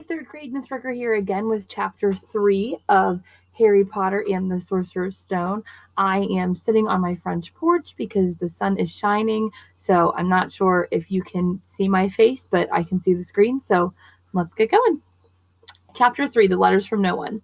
Third grade, Miss Rucker here again with chapter 3 of Harry Potter and the Sorcerer's Stone. I am sitting on my front porch because the sun is shining, so I'm not sure if you can see my face, but I can see the screen, so let's get going. Chapter 3, The Letters from No One.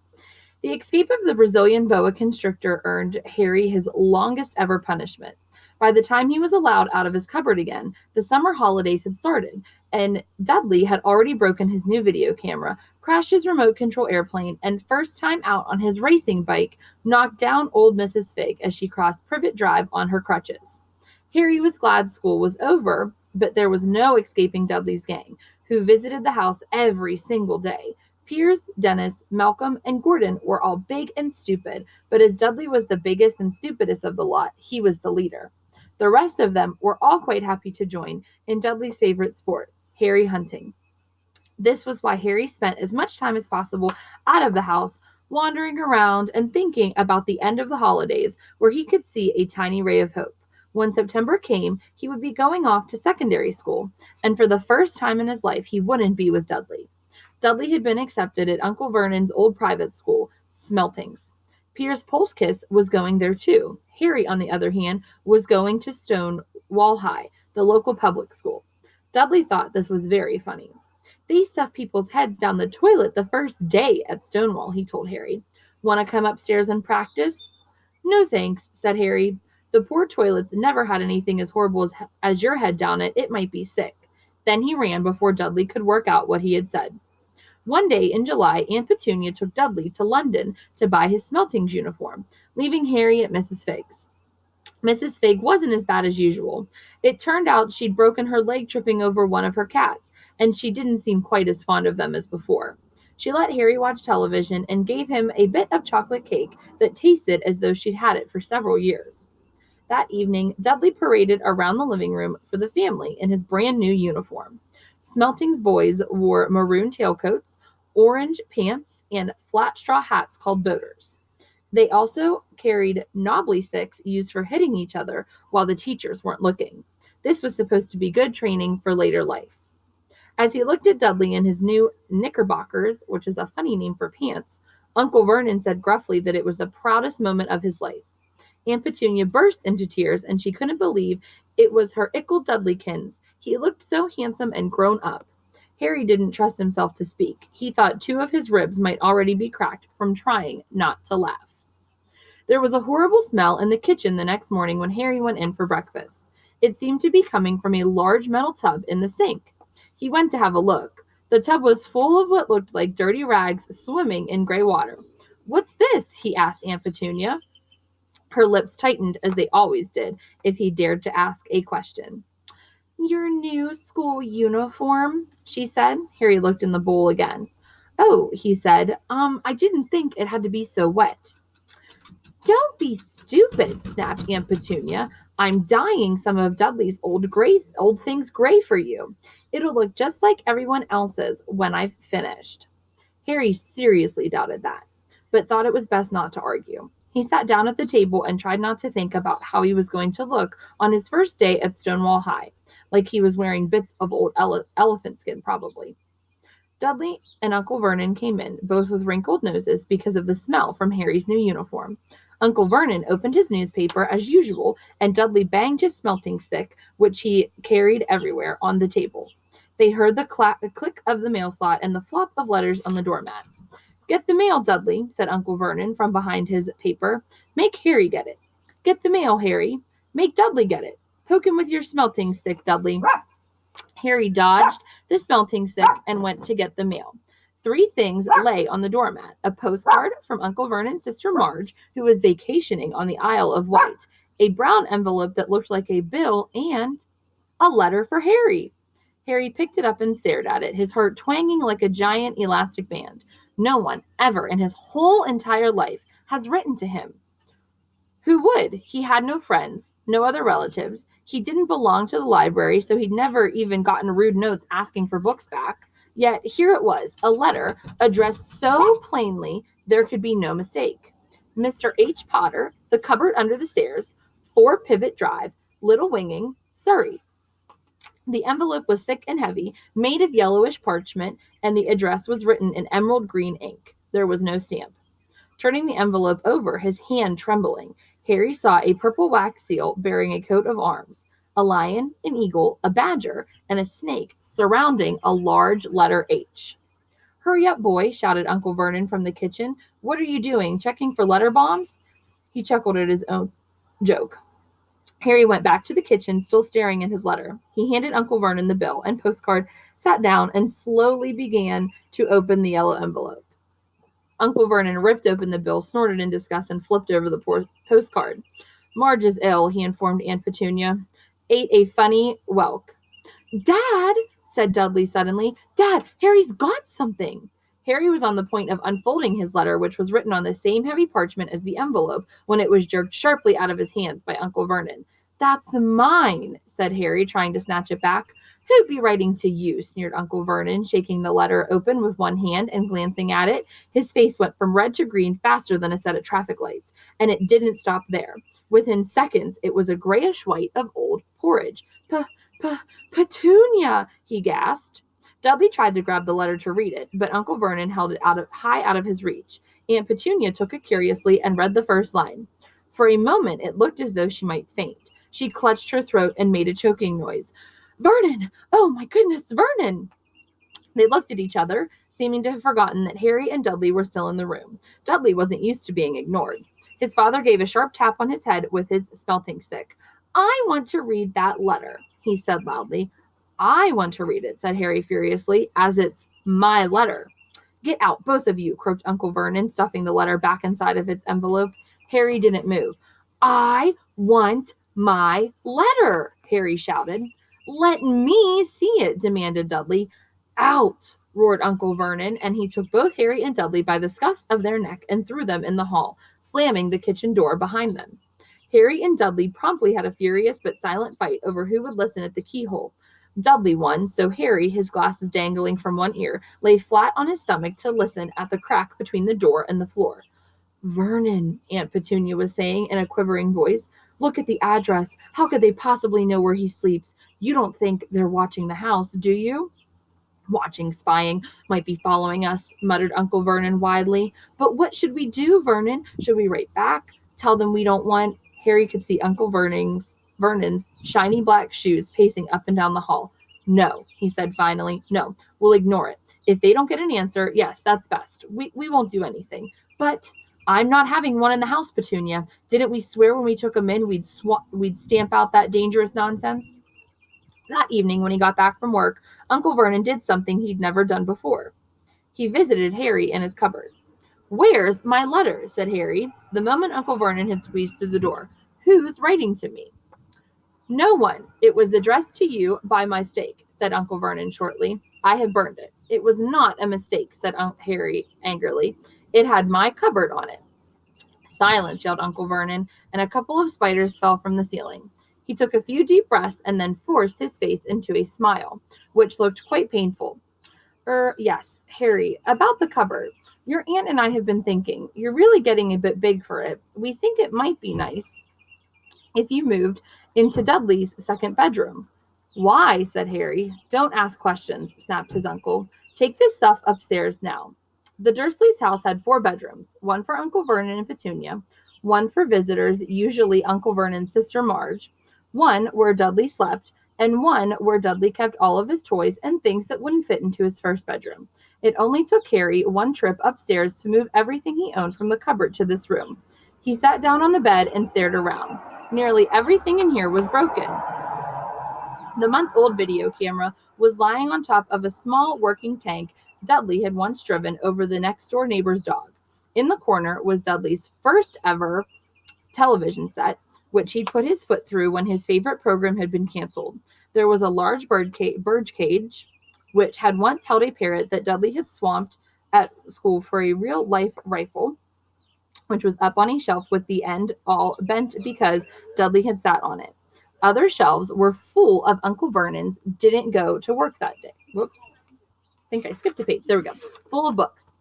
The escape of the Brazilian boa constrictor earned Harry his longest ever punishment. By the time he was allowed out of his cupboard again, the summer holidays had started, and Dudley had already broken his new video camera, crashed his remote control airplane, and first time out on his racing bike, knocked down old Mrs. Fig as she crossed Privet Drive on her crutches. Harry was glad school was over, but there was no escaping Dudley's gang, who visited the house every single day. Piers, Dennis, Malcolm, and Gordon were all big and stupid, but as Dudley was the biggest and stupidest of the lot, he was the leader. The rest of them were all quite happy to join in Dudley's favorite sport, Harry hunting. This was why Harry spent as much time as possible out of the house, wandering around and thinking about the end of the holidays, where he could see a tiny ray of hope. When September came, he would be going off to secondary school, and for the first time in his life, he wouldn't be with Dudley. Dudley had been accepted at Uncle Vernon's old private school, Smeltings. Piers Polskiss was going there too. Harry, on the other hand, was going to Stonewall High, the local public school. Dudley thought this was very funny. They stuff people's heads down the toilet the first day at Stonewall, he told Harry. Want to come upstairs and practice? No thanks, said Harry. The poor toilets never had anything as horrible as your head down it. It might be sick. Then he ran before Dudley could work out what he had said. One day in July, Aunt Petunia took Dudley to London to buy his Smeltings uniform, leaving Harry at Mrs. Fig's. Mrs. Fig wasn't as bad as usual. It turned out she'd broken her leg tripping over one of her cats, and she didn't seem quite as fond of them as before. She let Harry watch television and gave him a bit of chocolate cake that tasted as though she'd had it for several years. That evening, Dudley paraded around the living room for the family in his brand new uniform. Smelting's boys wore maroon tailcoats, orange pants, and flat straw hats called boaters. They also carried knobbly sticks used for hitting each other while the teachers weren't looking. This was supposed to be good training for later life. As he looked at Dudley in his new knickerbockers, which is a funny name for pants, Uncle Vernon said gruffly that it was the proudest moment of his life. Aunt Petunia burst into tears, and she couldn't believe it was her ickle Dudleykins. He looked so handsome and grown up. Harry didn't trust himself to speak. He thought two of his ribs might already be cracked from trying not to laugh. There was a horrible smell in the kitchen the next morning when Harry went in for breakfast. It seemed to be coming from a large metal tub in the sink. He went to have a look. The tub was full of what looked like dirty rags swimming in gray water. "What's this?" he asked Aunt Petunia. Her lips tightened, as they always did if he dared to ask a question. "Your new school uniform," she said. Harry looked in the bowl again. "Oh," he said, I didn't think it had to be so wet." "Don't be stupid," snapped Aunt Petunia. "I'm dyeing some of Dudley's old things gray for you. It'll look just like everyone else's when I've finished." Harry seriously doubted that, but thought it was best not to argue. He sat down at the table and tried not to think about how he was going to look on his first day at Stonewall High, like he was wearing bits of old elephant skin, probably. Dudley and Uncle Vernon came in, both with wrinkled noses because of the smell from Harry's new uniform. Uncle Vernon opened his newspaper as usual, and Dudley banged his smelting stick, which he carried everywhere, on the table. They heard the click of the mail slot and the flop of letters on the doormat. "Get the mail, Dudley," said Uncle Vernon from behind his paper. "Make Harry get it." "Get the mail, Harry." "Make Dudley get it." "Poke him with your smelting stick, Dudley." Harry dodged the smelting stick and went to get the mail. Three things lay on the doormat: a postcard from Uncle Vernon's sister Marge, who was vacationing on the Isle of Wight, a brown envelope that looked like a bill, and a letter for Harry. Harry picked it up and stared at it, his heart twanging like a giant elastic band. No one ever in his whole entire life has written to him. Who would? He had no friends, no other relatives. He didn't belong to the library, so he'd never even gotten rude notes asking for books back. Yet here it was, a letter addressed so plainly there could be no mistake. Mr. H. Potter, The Cupboard Under the Stairs, 4 Pivot Drive, Little Winging, Surrey. The envelope was thick and heavy, made of yellowish parchment, and the address was written in emerald green ink. There was no stamp. Turning the envelope over, his hand trembling, Harry saw a purple wax seal bearing a coat of arms, a lion, an eagle, a badger, and a snake surrounding a large letter H. "Hurry up, boy," shouted Uncle Vernon from the kitchen. "What are you doing, checking for letter bombs?" He chuckled at his own joke. Harry went back to the kitchen, still staring at his letter. He handed Uncle Vernon the bill and postcard, sat down, and slowly began to open the yellow envelope. Uncle Vernon ripped open the bill, snorted in disgust, and flipped over the postcard. "Marge is ill," he informed Aunt Petunia. "Ate a funny whelk." "Dad," said Dudley suddenly, "Dad, Harry's got something." Harry was on the point of unfolding his letter, which was written on the same heavy parchment as the envelope, when it was jerked sharply out of his hands by Uncle Vernon. "That's mine," said Harry, trying to snatch it back. "Who'd be writing to you?" sneered Uncle Vernon, shaking the letter open with one hand and glancing at it. His face went from red to green faster than a set of traffic lights, and it didn't stop there. Within seconds, it was a grayish white of old porridge. "Petunia!" he gasped. Dudley tried to grab the letter to read it, but Uncle Vernon held it high out of his reach. Aunt Petunia took it curiously and read the first line. For a moment, it looked as though she might faint. She clutched her throat and made a choking noise. "Vernon! Oh, my goodness, Vernon!" They looked at each other, seeming to have forgotten that Harry and Dudley were still in the room. Dudley wasn't used to being ignored. His father gave a sharp tap on his head with his smelting stick. "I want to read that letter," he said loudly. "I want to read it," said Harry furiously, "as it's my letter." "Get out, both of you," croaked Uncle Vernon, stuffing the letter back inside of its envelope. Harry didn't move. "I want my letter," Harry shouted. "Let me see it," demanded Dudley. "Out!" roared Uncle Vernon, and he took both Harry and Dudley by the scuffs of their neck and threw them in the hall, slamming the kitchen door behind them. Harry and Dudley promptly had a furious but silent fight over who would listen at the keyhole. Dudley won, so Harry, his glasses dangling from one ear, lay flat on his stomach to listen at the crack between the door and the floor. "Vernon," Aunt Petunia was saying in a quivering voice, "look at the address. How could they possibly know where he sleeps? You don't think they're watching the house, do you?" "Watching, spying, might be following us," muttered Uncle Vernon widely. "But what should we do, Vernon? Should we write back? Tell them we don't want—" Harry could see Uncle Vernon's shiny black shoes pacing up and down the hall. "No," he said finally. "No, we'll ignore it. If they don't get an answer, yes, that's best. We won't do anything. But I'm not having one in the house, Petunia. Didn't we swear when we took him in we'd stamp out that dangerous nonsense?" That evening, when he got back from work, Uncle Vernon did something he'd never done before. He visited Harry in his cupboard. "Where's my letter?" said Harry, the moment Uncle Vernon had squeezed through the door. "Who's writing to me?" "No one. It was addressed to you by mistake," said Uncle Vernon shortly. "I have burned it." "It was not a mistake," said Harry angrily. "It had my cupboard on it." "Silence," yelled Uncle Vernon, and a couple of spiders fell from the ceiling. He took a few deep breaths and then forced his face into a smile, which looked quite painful. Yes, Harry, about the cupboard. Your aunt and I have been thinking. You're really getting a bit big for it. We think it might be nice if you moved into Dudley's second bedroom." "Why?" said Harry. "Don't ask questions," snapped his uncle. "Take this stuff upstairs now." The Dursleys' house had 4 bedrooms, one for Uncle Vernon and Petunia, one for visitors, usually Uncle Vernon's sister Marge, one where Dudley slept, and one where Dudley kept all of his toys and things that wouldn't fit into his first bedroom. It only took Harry one trip upstairs to move everything he owned from the cupboard to this room. He sat down on the bed and stared around. Nearly everything in here was broken. The month-old video camera was lying on top of a small working tank Dudley had once driven over the next-door neighbor's dog. In the corner was Dudley's first ever television set, which he'd put his foot through when his favorite program had been canceled. There was a large bird cage, which had once held a parrot that Dudley had swamped at school for a real-life rifle, which was up on a shelf with the end all bent because Dudley had sat on it. Other shelves were full of Uncle Vernon's didn't go to work that day. Whoops. I think I skipped a page. There we go. Full of books.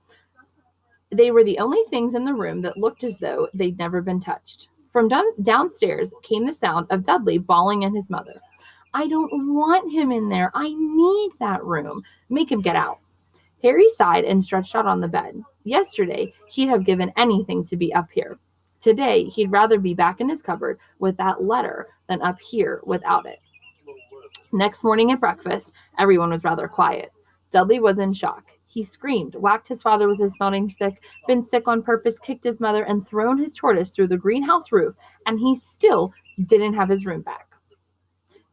They were the only things in the room that looked as though they'd never been touched. From downstairs came the sound of Dudley bawling at his mother. I don't want him in there. I need that room. Make him get out. Harry sighed and stretched out on the bed. Yesterday, he'd have given anything to be up here. Today, he'd rather be back in his cupboard with that letter than up here without it. Next morning at breakfast, everyone was rather quiet. Dudley was in shock. He screamed, whacked his father with his smelting stick, been sick on purpose, kicked his mother, and thrown his tortoise through the greenhouse roof, and he still didn't have his room back.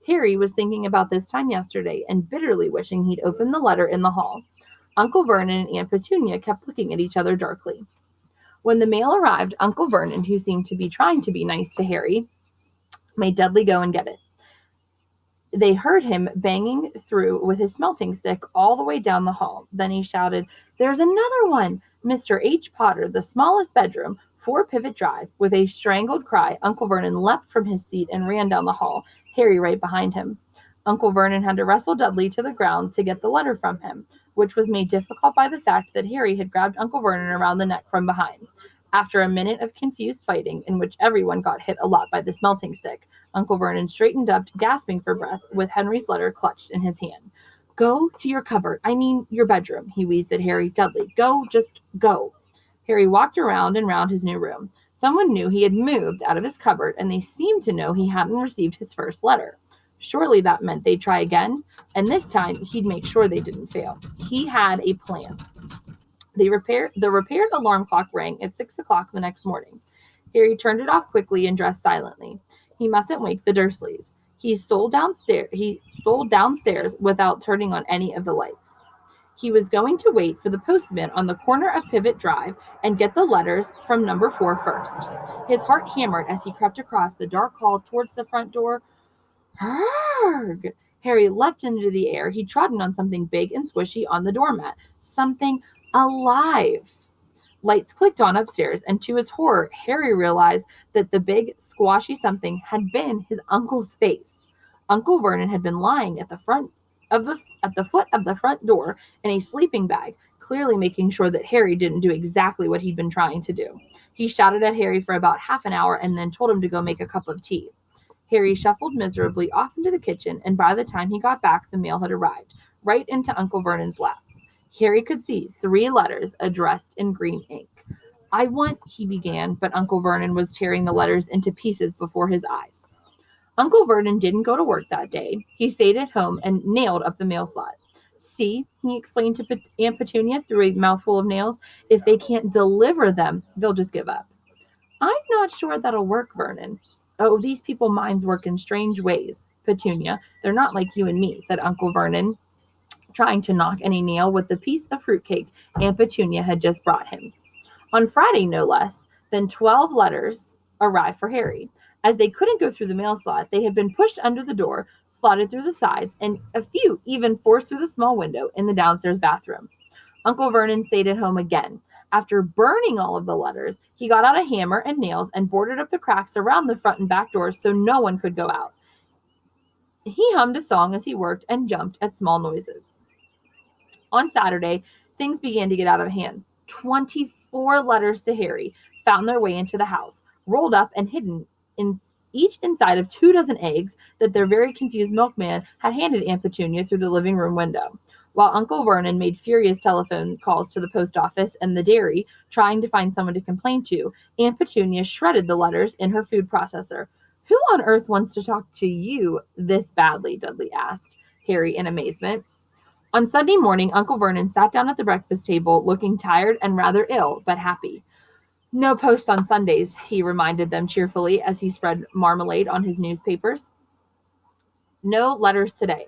Harry was thinking about this time yesterday and bitterly wishing he'd opened the letter in the hall. Uncle Vernon and Aunt Petunia kept looking at each other darkly. When the mail arrived, Uncle Vernon, who seemed to be trying to be nice to Harry, made Dudley go and get it. They heard him banging through with his smelting stick all the way down the hall. Then he shouted, "There's another one! Mr. H. Potter, the smallest bedroom, 4 Pivot Drive." With a strangled cry, Uncle Vernon leapt from his seat and ran down the hall, Harry right behind him. Uncle Vernon had to wrestle Dudley to the ground to get the letter from him, which was made difficult by the fact that Harry had grabbed Uncle Vernon around the neck from behind. After a minute of confused fighting, in which everyone got hit a lot by the smelting stick, Uncle Vernon straightened up, gasping for breath, with Henry's letter clutched in his hand. "Go to your cupboard. I mean your bedroom," he wheezed at Harry. "Dudley, go, just go." Harry walked around and round his new room. Someone knew he had moved out of his cupboard, and they seemed to know he hadn't received his first letter. Surely that meant they'd try again, and this time he'd make sure they didn't fail. He had a plan. The repaired alarm clock rang at 6 o'clock the next morning. Harry turned it off quickly and dressed silently. He mustn't wake the Dursleys. He stole downstairs without turning on any of the lights. He was going to wait for the postman on the corner of Pivot Drive and get the letters from number 4 first. His heart hammered as he crept across the dark hall towards the front door. Harg! Harry leapt into the air. He'd trodden on something big and squishy on the doormat. Something alive. Lights clicked on upstairs, and to his horror, Harry realized that the big, squashy something had been his uncle's face. Uncle Vernon had been lying at the foot of the front door in a sleeping bag, clearly making sure that Harry didn't do exactly what he'd been trying to do. He shouted at Harry for about half an hour and then told him to go make a cup of tea. Harry shuffled miserably off into the kitchen, and by the time he got back, the mail had arrived, right into Uncle Vernon's lap. Harry could see 3 letters addressed in green ink. "I want," he began, but Uncle Vernon was tearing the letters into pieces before his eyes. Uncle Vernon didn't go to work that day. He stayed at home and nailed up the mail slot. "See," he explained to Aunt Petunia through a mouthful of nails, "if they can't deliver them, they'll just give up." "I'm not sure that'll work, Vernon." "Oh, these people's minds work in strange ways, Petunia. They're not like you and me," said Uncle Vernon, trying to knock any nail with the piece of fruitcake Aunt Petunia had just brought him. On Friday, no less than 12 letters arrived for Harry. As they couldn't go through the mail slot, they had been pushed under the door, slotted through the sides, and a few even forced through the small window in the downstairs bathroom. Uncle Vernon stayed at home again. After burning all of the letters, he got out a hammer and nails and boarded up the cracks around the front and back doors so no one could go out. He hummed a song as he worked and jumped at small noises. On Saturday, things began to get out of hand. 24 letters to Harry found their way into the house, rolled up and hidden each inside of 2 dozen eggs that their very confused milkman had handed Aunt Petunia through the living room window. While Uncle Vernon made furious telephone calls to the post office and the dairy, trying to find someone to complain to, Aunt Petunia shredded the letters in her food processor. "Who on earth wants to talk to you this badly?" Dudley asked Harry in amazement. On Sunday morning, Uncle Vernon sat down at the breakfast table, looking tired and rather ill, but happy. "No post on Sundays," he reminded them cheerfully as he spread marmalade on his newspapers. "No letters today."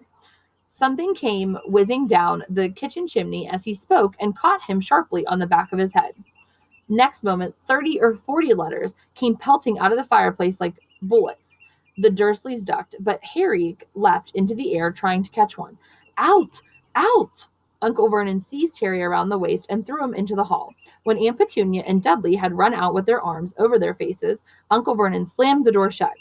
Something came whizzing down the kitchen chimney as he spoke and caught him sharply on the back of his head. Next moment, 30 or 40 letters came pelting out of the fireplace like bullets. The Dursleys ducked, but Harry leapt into the air trying to catch one. "Out! Out!" Uncle Vernon seized Harry around the waist and threw him into the hall. When Aunt Petunia and Dudley had run out with their arms over their faces, Uncle Vernon slammed the door shut.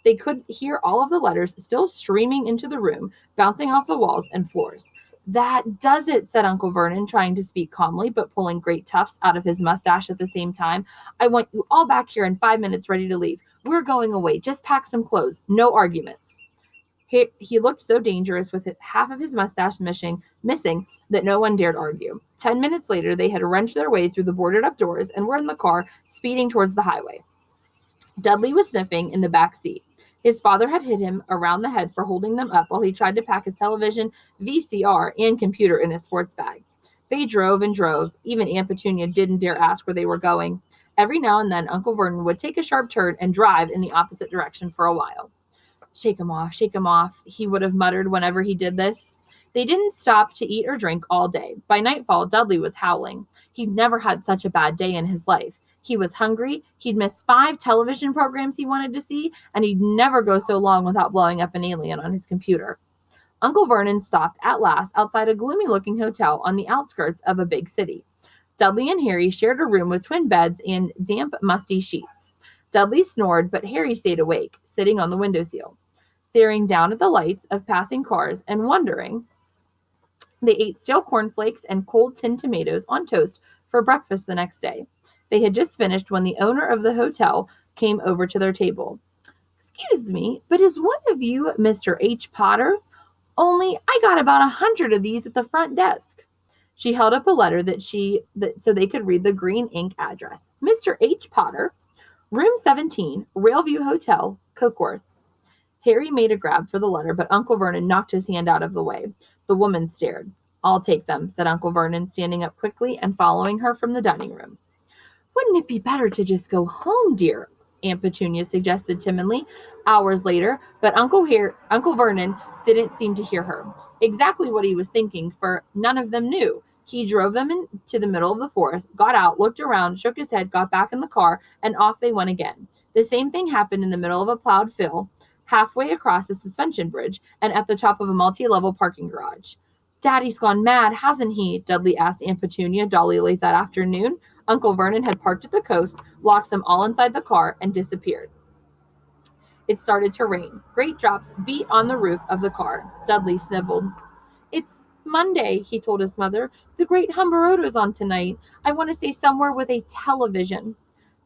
They could hear all of the letters still streaming into the room, bouncing off the walls and floors. "That does it," said Uncle Vernon, trying to speak calmly, but pulling great tufts out of his mustache at the same time. "I want you all back here in 5 minutes ready to leave. We're going away. Just pack some clothes. No arguments." He looked so dangerous with half of his mustache missing that no one dared argue. 10 minutes later, they had wrenched their way through the boarded up doors and were in the car, speeding towards the highway. Dudley was sniffing in the back seat. His father had hit him around the head for holding them up while he tried to pack his television, VCR, and computer in his sports bag. They drove and drove. Even Aunt Petunia didn't dare ask where they were going. Every now and then, Uncle Vernon would take a sharp turn and drive in the opposite direction for a while. Shake 'em off, he would have muttered whenever he did this. They didn't stop to eat or drink all day. By nightfall, Dudley was howling. He'd never had such a bad day in his life. He was hungry, he'd missed 5 television programs he wanted to see, and he'd never go so long without blowing up an alien on his computer. Uncle Vernon stopped at last outside a gloomy-looking hotel on the outskirts of a big city. Dudley and Harry shared a room with twin beds and damp, musty sheets. Dudley snored, but Harry stayed awake, sitting on the windowsill, staring down at the lights of passing cars and wondering. They ate stale cornflakes and cold tinned tomatoes on toast for breakfast the next day. They had just finished when the owner of the hotel came over to their table. "Excuse me, but is one of you Mr. H. Potter? Only I got about 100 of these at the front desk." She held up a letter so they could read the green ink address. "Mr. H. Potter, room 17, Railview Hotel, Cokeworth." Harry made a grab for the letter, but Uncle Vernon knocked his hand out of the way. The woman stared. "I'll take them," said Uncle Vernon, standing up quickly and following her from the dining room. "Wouldn't it be better to just go home, dear?" Aunt Petunia suggested timidly. Hours later, but Uncle Vernon didn't seem to hear her. Exactly what he was thinking, for none of them knew. He drove them into the middle of the forest, got out, looked around, shook his head, got back in the car, and off they went again. The same thing happened in the middle of a plowed field, halfway across a suspension bridge, and at the top of a multi-level parking garage. "Daddy's gone mad, hasn't he?" Dudley asked Aunt Petunia dully late that afternoon. Uncle Vernon had parked at the coast, locked them all inside the car, and disappeared. It started to rain. Great drops beat on the roof of the car. Dudley sniveled. "It's Monday," he told his mother. "The Great Humberoto's on tonight. I want to stay somewhere with a television."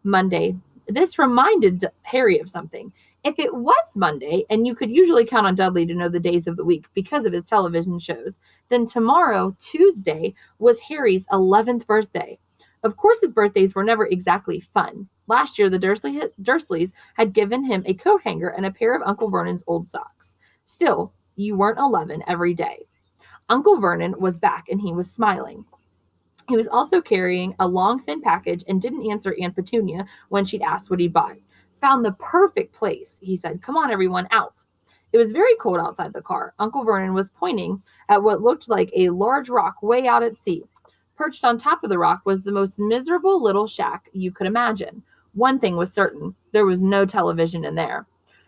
Monday. This reminded Harry of something. If it was Monday, and you could usually count on Dudley to know the days of the week because of his television shows, then tomorrow, Tuesday, was Harry's 11th birthday. Of course, his birthdays were never exactly fun. Last year, the Dursleys had given him a coat hanger and a pair of Uncle Vernon's old socks. Still, you weren't 11 every day. Uncle Vernon was back, and he was smiling. He was also carrying a long, thin package and didn't answer Aunt Petunia when she'd asked what he'd buy. "Found the perfect place," he said. "Come on, everyone, out." It was very cold outside the car. Uncle Vernon was pointing at what looked like a large rock way out at sea. Perched on top of the rock was the most miserable little shack you could imagine. One thing was certain, there was no television in there.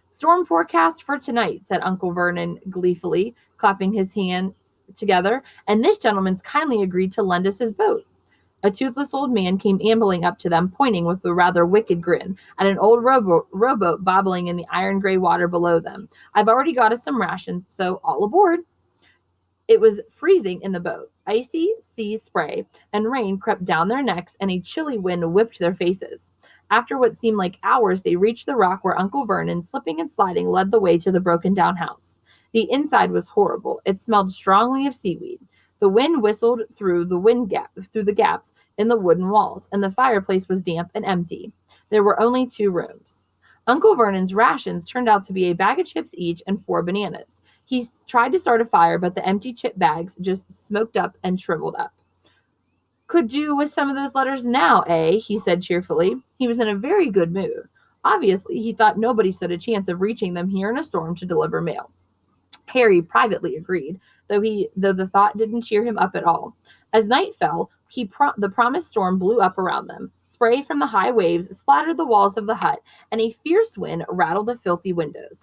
"Storm forecast for tonight," said Uncle Vernon gleefully, clapping his hands together, "and this gentleman's kindly agreed to lend us his boat." A toothless old man came ambling up to them, pointing with a rather wicked grin at an old rowboat bobbling in the iron-gray water below them. "I've already got us some rations, so all aboard." It was freezing in the boat. Icy sea spray and rain crept down their necks, and a chilly wind whipped their faces. After what seemed like hours, they reached the rock where Uncle Vernon, slipping and sliding, led the way to the broken-down house. The inside was horrible. It smelled strongly of seaweed. The wind whistled through the gaps in the wooden walls, and the fireplace was damp and empty. There were only 2 rooms. Uncle Vernon's rations turned out to be a bag of chips each and 4 bananas. He tried to start a fire, but the empty chip bags just smoked up and shriveled up. "Could do with some of those letters now, eh?" he said cheerfully. He was in a very good mood. Obviously, he thought nobody stood a chance of reaching them here in a storm to deliver mail. Harry privately agreed, though the thought didn't cheer him up at all. As night fell, the promised storm blew up around them. Spray from the high waves splattered the walls of the hut, and a fierce wind rattled the filthy windows.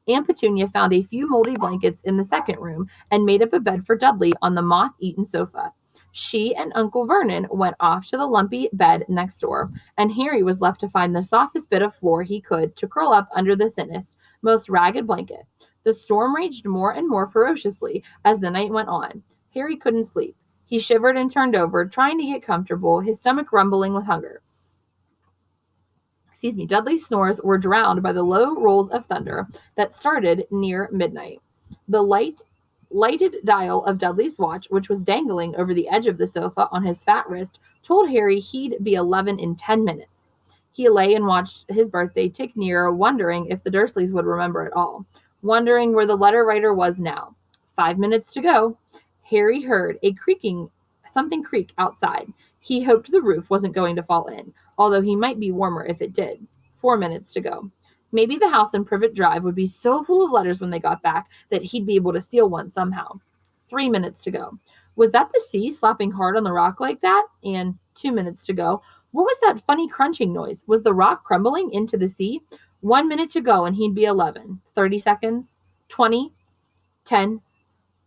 Aunt Petunia found a few moldy blankets in the second room and made up a bed for Dudley on the moth-eaten sofa. She and Uncle Vernon went off to the lumpy bed next door, and Harry was left to find the softest bit of floor he could to curl up under the thinnest, most ragged blanket. The storm raged more and more ferociously as the night went on. Harry couldn't sleep. He shivered and turned over, trying to get comfortable, his stomach rumbling with hunger. Dudley's snores were drowned by the low rolls of thunder that started near midnight. The lighted dial of Dudley's watch, which was dangling over the edge of the sofa on his fat wrist, told Harry he'd be 11 in 10 minutes. He lay and watched his birthday tick nearer, wondering if the Dursleys would remember it all, wondering where the letter writer was now. 5 minutes to go. Harry heard something creak outside. He hoped the roof wasn't going to fall in, although he might be warmer if it did. 4 minutes to go. Maybe the house in Privet Drive would be so full of letters when they got back that he'd be able to steal one somehow. 3 minutes to go. Was that the sea slapping hard on the rock like that? And 2 minutes to go. What was that funny crunching noise? Was the rock crumbling into the sea? 1 minute to go and he'd be 11. 30 seconds. 20. 10.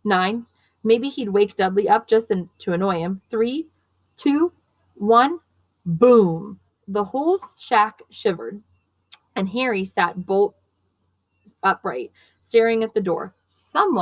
9. Maybe he'd wake Dudley up just to annoy him. 3, 2, 1. Boom. The whole shack shivered, and Harry sat bolt upright, staring at the door. Someone